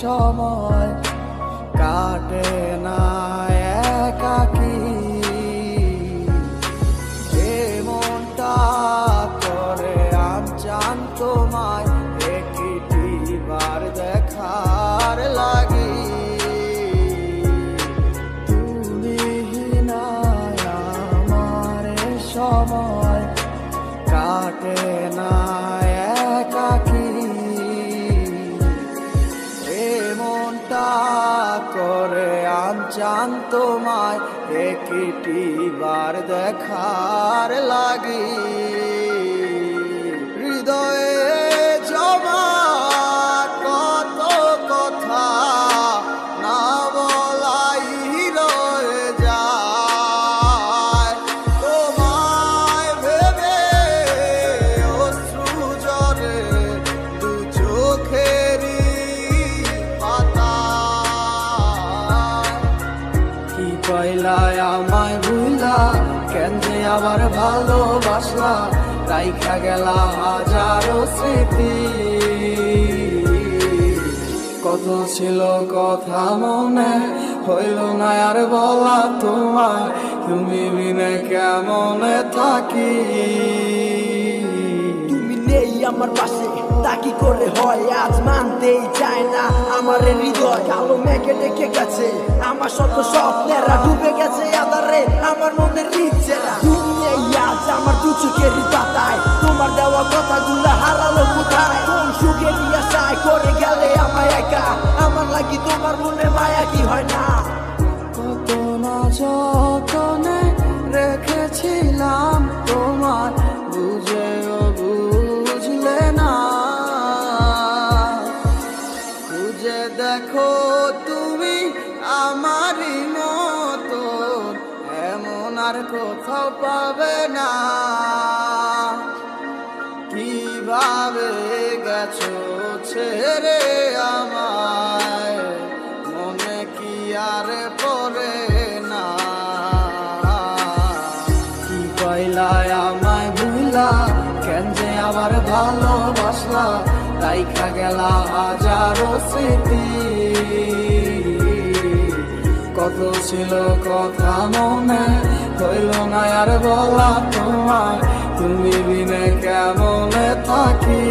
সময় কাটে না একাকী। মনটা করে আনচান তোমায় একটিবার দেখার লাগি। তুমি নাই আমার সময় কাটে না একাকী। মনটা করে আনচান তোমায় একটিবার দেখার লাগি। হৃদয়ে জমা কত কথা না বলাই রয়ে যায়। তোমায় ভেবে অশ্রু ঝরে দু চোখেরই কি কইলায় আমায় ভুলা, কেন যে আবার ভালোবাসলা, রাইখা গেলা হাজারো স্মৃতি। কত ছিল কথা মনে, হইল না আর বলা তোমায়, তুমি বিনে কেমনে থাকি। তুমি নেই আমার পাশে তা কি করে হয়, আজ মানতেই চায় না আমার হৃদয়। কালো মেঘে ডেকে গেছে আমার শত স্বপ্নেরা, ডুবে গেছে আধারে আমার মনের ইচ্ছেরা। তুমি নেই আজ আমার দু চোখের পাতায়, তোমার দেওয়া কথাগুলো হারালো কোথায়। কোন সুখের আশায় করে গেলে আমায় একা, আমার লাগি তোমার মনে মায়া কি হয় না। কত না যতনে রেখেছিলাম তোমার, বুঝেও বুঝলে না। খুঁজে দেখো তুমি আমারই মতো, এমন আর কোথাও পাবে না। কিভাবে গেছো ছেড়ে আমায়, মনে কি আর পড়ে না। কি কইলায় আমায় ভুলা, কেন যে আবার ভালোবাসলা, রাইখা গেলা হাজারো স্মৃতি। কত ছিল কথা মনে, হইল না আর বলা তোমায়, তুমি বিনে কেমনে থাকি।